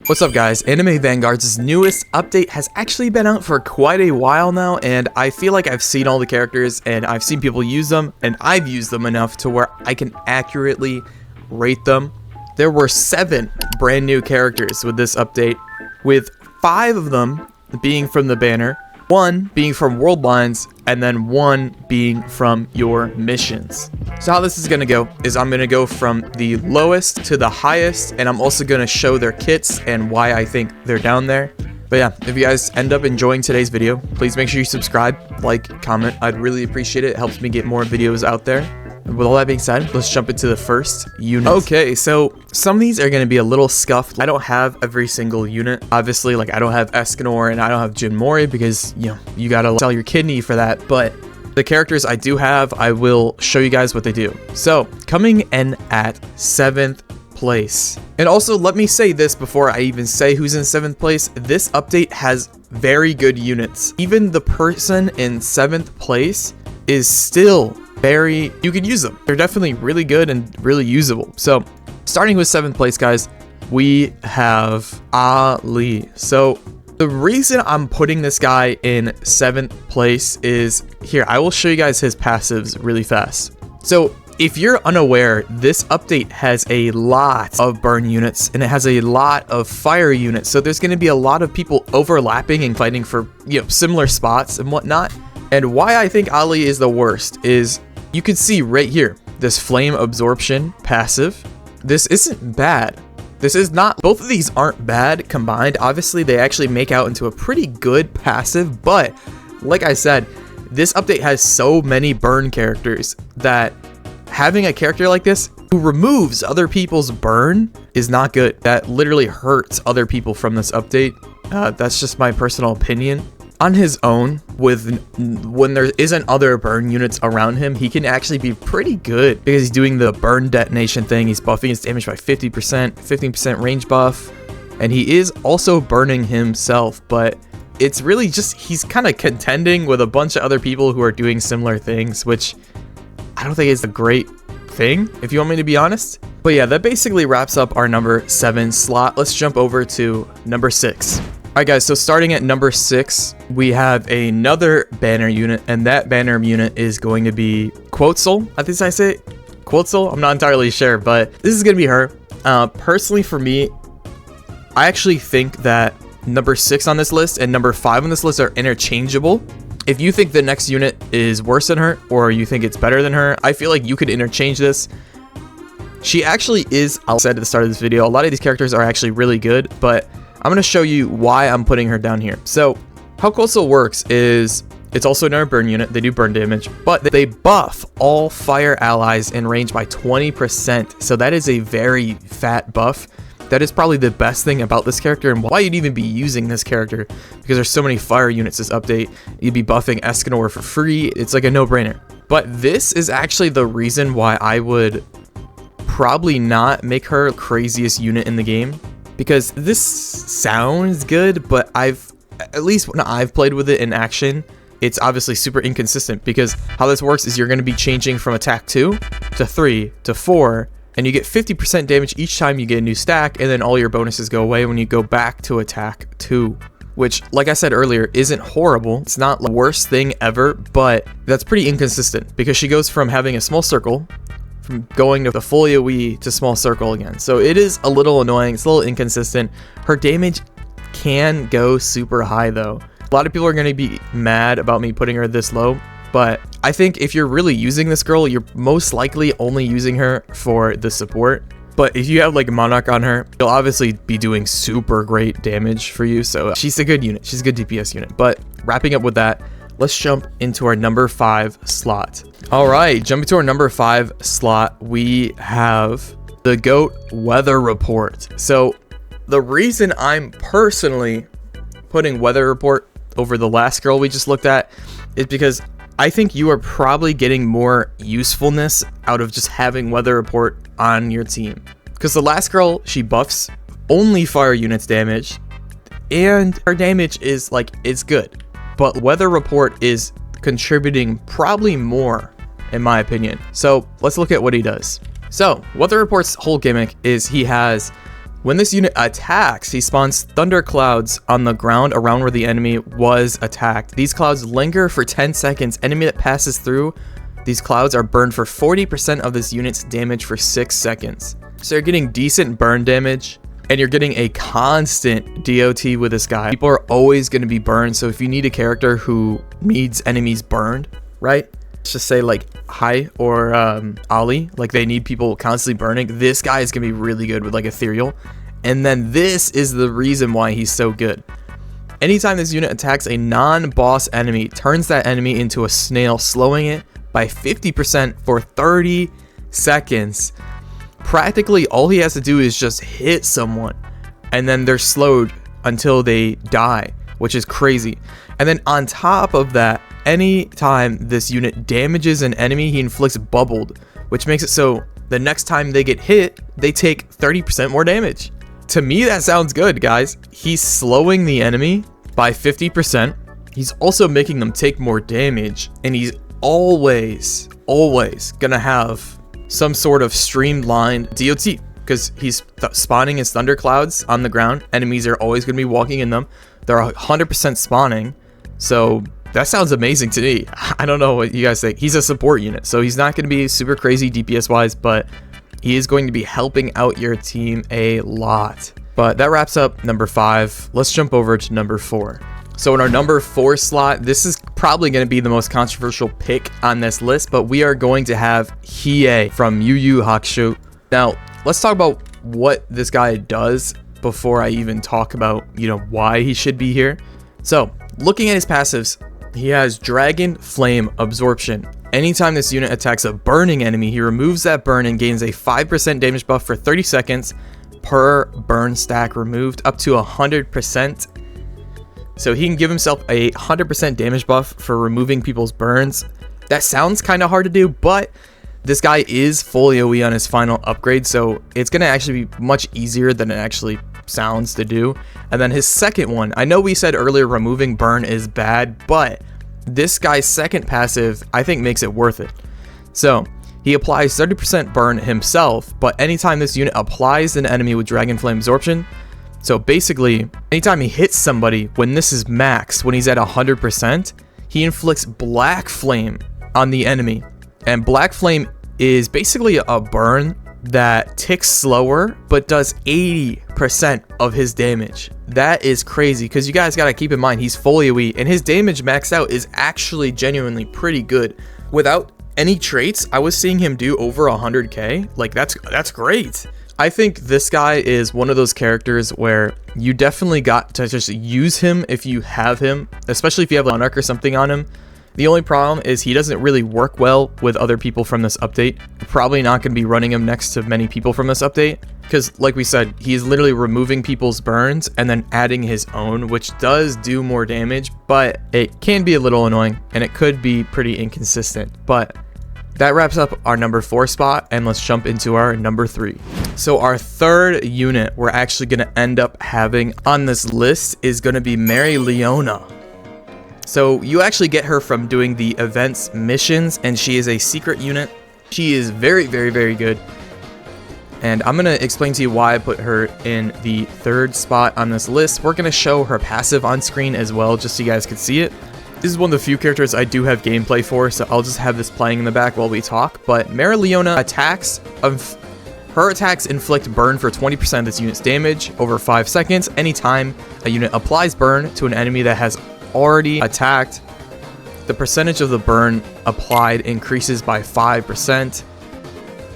What's up guys, Anime Vanguards' newest update has actually been out for quite a while now, and I feel like I've seen all the characters and I've seen people use them, and I've used them enough to where I can accurately rate them. There were 7 brand new characters with this update, with 5 of them being from the banner, 1 being from world lines, and then 1 being from your missions. So how this is going to go is I'm going to go from the lowest to the highest, and I'm also going to show their kits and why I think they're down there. But yeah, if you guys end up enjoying today's video, please make sure you subscribe, like, comment. I'd really appreciate it. It helps me get more videos out there. And with all that being said, let's jump into the first unit. Okay, so some of these are going to be a little scuffed. I don't have every single unit. Obviously, like, I don't have Escanor and I don't have Jin Mori because, you know, you got to sell your kidney for that. But the characters I do have, I will show you guys what they do. So, coming in at 7th place. And also, let me say this before I even say who's in 7th place. This update has very good units. Even the person in 7th place is still you can use them. They're definitely really good and really usable. So starting with 7th place, guys, we have Ali. So the reason I'm putting this guy in 7th place is here. I will show you guys his passives really fast. So if you're unaware, this update has a lot of burn units and it has a lot of fire units. So there's going to be a lot of people overlapping and fighting for, you know, similar spots and whatnot. And why I think Ali is the worst is you can see right here, this flame absorption passive. This isn't bad. This is not, both of these aren't bad combined. Obviously, they actually make out into a pretty good passive, but like I said, this update has so many burn characters that having a character like this who removes other people's burn is not good. That literally hurts other people from this update. That's just my personal opinion. On his own, when there isn't other burn units around him, he can actually be pretty good because he's doing the burn detonation thing. He's buffing his damage by 50%, 15% range buff, and he is also burning himself, but it's really just, he's kind of contending with a bunch of other people who are doing similar things, which I don't think is a great thing, if you want me to be honest. But yeah, that basically wraps up our number 7 slot. Let's jump over to number 6. Alright guys, so starting at number 6, we have another banner unit, and that banner unit is going to be Quetzal. I think I say Quetzal. I'm not entirely sure, but this is going to be her. Personally for me, I actually think that number 6 on this list and number 5 on this list are interchangeable. If you think the next unit is worse than her, or you think it's better than her, I feel like you could interchange this. She actually is, I said at the start of this video, a lot of these characters are actually really good, but I'm going to show you why I'm putting her down here. So how Quetzal works is it's also another burn unit. They do burn damage, but they buff all fire allies in range by 20%. So that is a very fat buff. That is probably the best thing about this character and why you'd even be using this character, because there's so many fire units this update. You'd be buffing Escanor for free. It's like a no-brainer. But this is actually the reason why I would probably not make her craziest unit in the game. Because this sounds good, but at least when I've played with it in action, it's obviously super inconsistent, because how this works is you're going to be changing from attack 2 to 3 to 4, and you get 50% damage each time you get a new stack, and then all your bonuses go away when you go back to attack 2. Which, like I said earlier, isn't horrible. It's not the worst thing ever, but that's pretty inconsistent, because she goes from having a small circle, from going to the full AoE to small circle again. So it is a little annoying. It's a little inconsistent. Her damage can go super high though. A lot of people are going to be mad about me putting her this low, but I think if you're really using this girl, you're most likely only using her for the support. But if you have like a monarch on her, you'll obviously be doing super great damage for you. So she's a good unit. She's a good DPS unit. But wrapping up with that, let's jump into our number 5 slot. All right, jumping to our number 5 slot, we have the GOAT Weather Report. So the reason I'm personally putting Weather Report over the last girl we just looked at is because I think you are probably getting more usefulness out of just having Weather Report on your team. Because the last girl, she buffs only fire units damage, and her damage is like, it's good. But Weather Report is contributing probably more, in my opinion. So let's look at what he does. So Weather Report's whole gimmick is he has When this unit attacks, he spawns thunder clouds on the ground around where the enemy was attacked. These clouds linger for 10 seconds. Enemy that passes through these clouds are burned for 40% of this unit's damage for 6 seconds. So you're getting decent burn damage, and you're getting a constant DOT with this guy. People are always going to be burned, so if you need a character who needs enemies burned, right? Let's just say like Hai or Ali, like they need people constantly burning. This guy is going to be really good with like Ethereal. And then this is the reason why he's so good. Anytime this unit attacks a non-boss enemy, it turns that enemy into a snail, slowing it by 50% for 30 seconds. Practically all he has to do is just hit someone, and then they're slowed until they die, which is crazy. And then on top of that, anytime this unit damages an enemy, he inflicts bubbled, which makes it so the next time they get hit, they take 30% more damage. To me, that sounds good, guys. He's slowing the enemy by 50%. He's also making them take more damage, and he's always gonna have some sort of streamlined DOT, because he's spawning his thunderclouds on the ground. Enemies are always going to be walking in them. They're 100% spawning. So that sounds amazing to me. I don't know what you guys think. He's a support unit, so he's not going to be super crazy DPS wise, but he is going to be helping out your team a lot. But that wraps up number 5. Let's jump over to number 4. So in our number 4 slot, this is probably going to be the most controversial pick on this list, but we are going to have Hiei from Yu Yu Hakusho. Now, let's talk about what this guy does before I even talk about, why he should be here. So, looking at his passives, he has Dragon Flame Absorption. Anytime this unit attacks a burning enemy, he removes that burn and gains a 5% damage buff for 30 seconds per burn stack removed, up to 100%. So he can give himself a 100% damage buff for removing people's burns. That sounds kind of hard to do, but this guy is full AoE on his final upgrade, so it's going to actually be much easier than it actually sounds to do. And then his second one, I know we said earlier removing burn is bad, but this guy's second passive I think makes it worth it. So he applies 30% burn himself, but anytime this unit applies an enemy with Dragon Flame Absorption, so basically, anytime he hits somebody, when this is max, when he's at 100%, he inflicts Black Flame on the enemy. And Black Flame is basically a burn that ticks slower, but does 80% of his damage. That is crazy, because you guys gotta keep in mind, he's full AoE, and his damage maxed out is actually genuinely pretty good. Without any traits, I was seeing him do over 100k. Like, that's great. I think this guy is one of those characters where you definitely got to just use him if you have him, especially if you have a monarch or something on him. The only problem is he doesn't really work well with other people from this update. You're probably not going to be running him next to many people from this update, because like we said, he's literally removing people's burns and then adding his own, which does do more damage, but it can be a little annoying and it could be pretty inconsistent. But that wraps up our number 4 spot, and let's jump into our number 3. So our third unit we're actually going to end up having on this list is going to be Mary Leona. So you actually get her from doing the events missions, and she is a secret unit. She is very, very, very good. And I'm going to explain to you why I put her in the 3rd spot on this list. We're going to show her passive on screen as well, just so you guys can see it. This is one of the few characters I do have gameplay for, so I'll just have this playing in the back while we talk. But Mary Leona attacks her attacks inflict burn for 20% of this unit's damage over 5 seconds. Anytime a unit applies burn to an enemy that has already attacked, the percentage of the burn applied increases by 5%.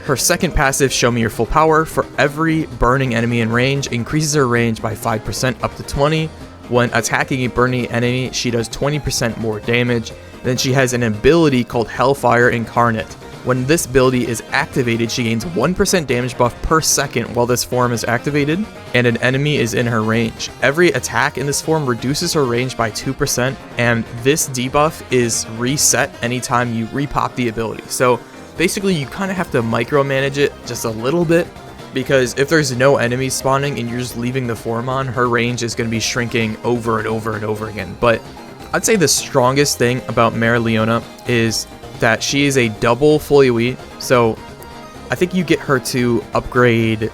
Her second passive, Show Me Your Full Power, for every burning enemy in range, increases her range by 5% up to 20. When attacking a burning enemy, she does 20% more damage. Then she has an ability called Hellfire Incarnate. When this ability is activated, she gains 1% damage buff per second while this form is activated, and an enemy is in her range. Every attack in this form reduces her range by 2%, and this debuff is reset anytime you repop the ability. So basically, you kind of have to micromanage it just a little bit, because if there's no enemies spawning and you're just leaving the form on, her range is going to be shrinking over and over and over again. But I'd say the strongest thing about Mary Leona is that she is a double full AoE, so I think you get her to upgrade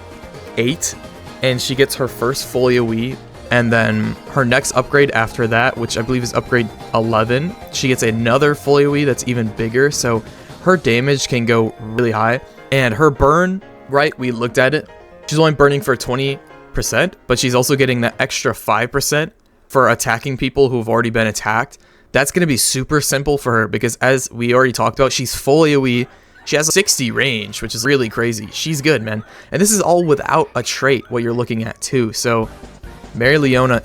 8 and she gets her first full AoE, and then her next upgrade after that, which I believe is upgrade 11, she gets another full AoE that's even bigger, so her damage can go really high. And her burn, right, we looked at it, she's only burning for 20%, but she's also getting that extra 5% for attacking people who've already been attacked. That's going to be super simple for her because, as we already talked about, she's full AoE. She has 60 range, which is really crazy. She's good, man. And this is all without a trait, what you're looking at too. So Mary Leona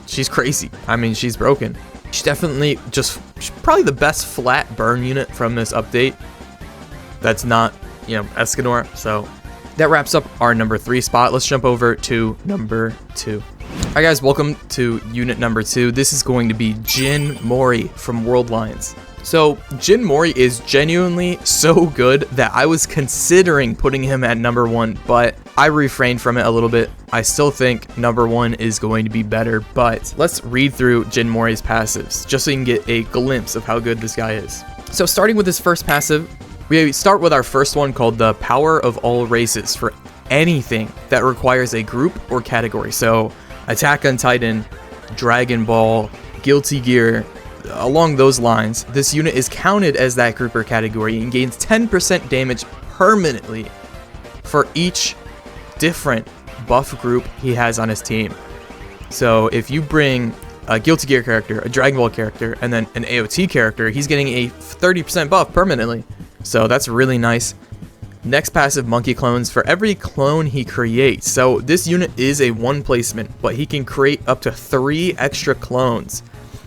she's crazy. I mean, she's broken. She's definitely she's probably the best flat burn unit from this update. That's not, Escanor. So that wraps up our number 3 spot. Let's jump over to number 2. Alright guys, welcome to unit number 2. This is going to be Jin Mori from World Lions. So Jin Mori is genuinely so good that I was considering putting him at number 1, but I refrained from it a little bit. I still think number 1 is going to be better, but let's read through Jin Mori's passives just so you can get a glimpse of how good this guy is. So starting with his first passive, we start with our first one called the Power of All Races for anything that requires a group or category. So Attack on Titan, Dragon Ball, Guilty Gear, along those lines, this unit is counted as that group or category and gains 10% damage permanently for each different buff group he has on his team. So if you bring a Guilty Gear character, a Dragon Ball character, and then an AOT character, he's getting a 30% buff permanently. So that's really nice. Next passive, Monkey Clones, for every clone he creates. So this unit is a 1 placement, but he can create up to 3 extra clones.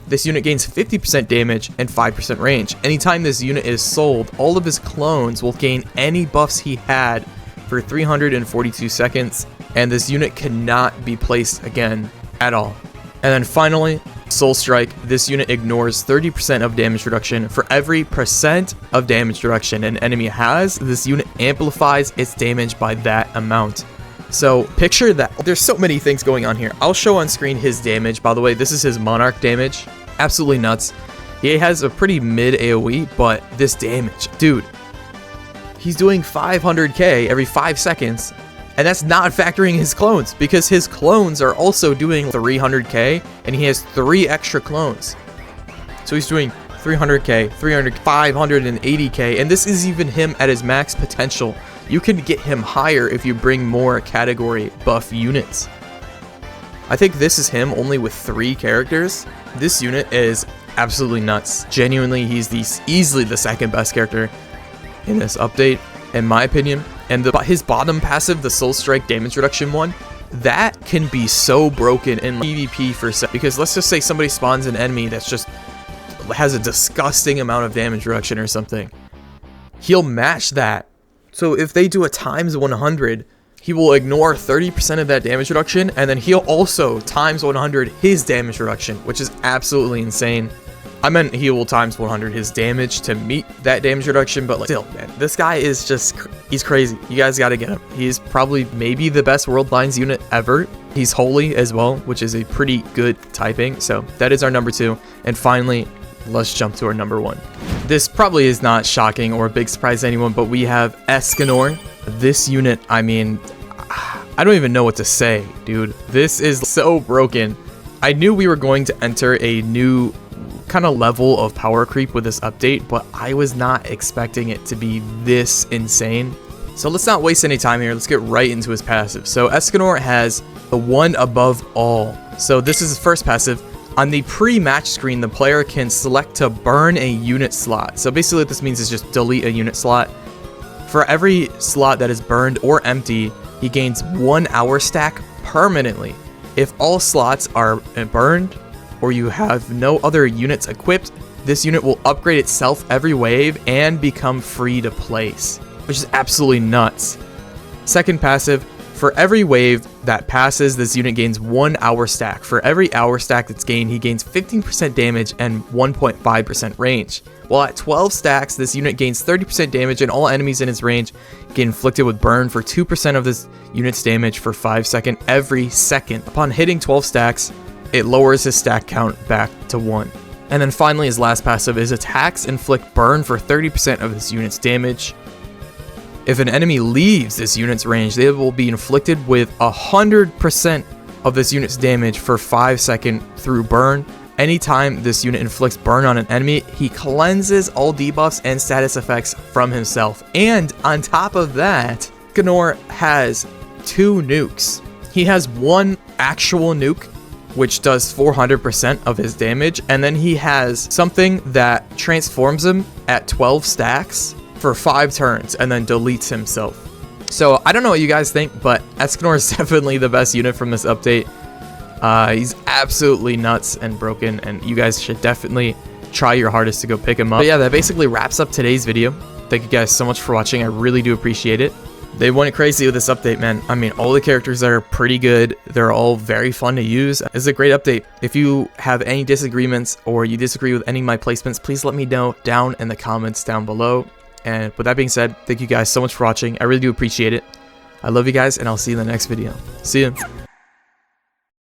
This unit gains 50% damage and 5% range. Anytime this unit is sold, all of his clones will gain any buffs he had for 342 seconds, and this unit cannot be placed again at all. And then finally, Soul Strike. This unit ignores 30% of damage reduction. For every percent of damage reduction an enemy has, this unit amplifies its damage by that amount. So picture that. There's so many things going on here. I'll show on screen his damage. By the way, this is his monarch damage. Absolutely nuts. He has a pretty mid AoE, but this damage, dude, he's doing 500k every 5 seconds. And that's not factoring his clones, because his clones are also doing 300k, and he has 3 extra clones. So he's doing 300k, 580k, and this is even him at his max potential. You can get him higher if you bring more category buff units. I think this is him only with 3 characters. This unit is absolutely nuts. Genuinely, he's easily the second best character in this update, in my opinion. And his bottom passive, the Soul Strike damage reduction one, that can be so broken in PvP for set. Because let's just say somebody spawns an enemy that's just has a disgusting amount of damage reduction or something. He'll match that. So if they do a times 100, he will ignore 30% of that damage reduction, and then he'll also times 100 his damage reduction, which is absolutely insane. I meant he will times 100 his damage to meet that damage reduction, but like, still, man, this guy is just, he's crazy. You guys gotta get him. He's probably maybe the best World Lions unit ever. He's holy as well, which is a pretty good typing. So that is our number 2. And finally, let's jump to our number 1. This probably is not shocking or a big surprise to anyone, but we have Escanor. This unit, I mean, I don't even know what to say, dude. This is so broken. I knew we were going to enter a new kind of level of power creep with this update, but I was not expecting it to be this insane. So let's not waste any time here. Let's get right into his passive. So Escanor has the one above all. So this is his first passive. On the pre-match screen, the player can select to burn a unit slot. So basically what this means is just delete a unit slot. For every slot that is burned or empty, he gains 1 hour stack permanently. If all slots are burned, or you have no other units equipped, this unit will upgrade itself every wave and become free to place, which is absolutely nuts. Second passive, for every wave that passes, this unit gains 1 hour stack. For every hour stack that's gained, he gains 15% damage and 1.5% range. While at 12 stacks, this unit gains 30% damage and all enemies in his range get inflicted with burn for 2% of this unit's damage for 5 seconds every second. Upon hitting 12 stacks, it lowers his stack count back to 1. And then finally, his last passive is attacks inflict burn for 30% of his unit's damage. If an enemy leaves this unit's range, they will be inflicted with 100% of this unit's damage for 5 seconds through burn. Anytime this unit inflicts burn on an enemy, he cleanses all debuffs and status effects from himself. And on top of that, Escanor has 2 nukes. He has one actual nuke, which does 400% of his damage, and then he has something that transforms him at 12 stacks for 5 turns and then deletes himself. So I don't know what you guys think, but Escanor is definitely the best unit from this update. He's absolutely nuts and broken, and you guys should definitely try your hardest to go pick him up. But yeah, that basically wraps up today's video. Thank you guys so much for watching. I really do appreciate it. They went crazy with this update, man. I mean, all the characters are pretty good. They're all very fun to use. It's a great update. If you have any disagreements or you disagree with any of my placements, please let me know down in the comments down below. And with that being said, thank you guys so much for watching. I really do appreciate it. I love you guys, and I'll see you in the next video. See ya.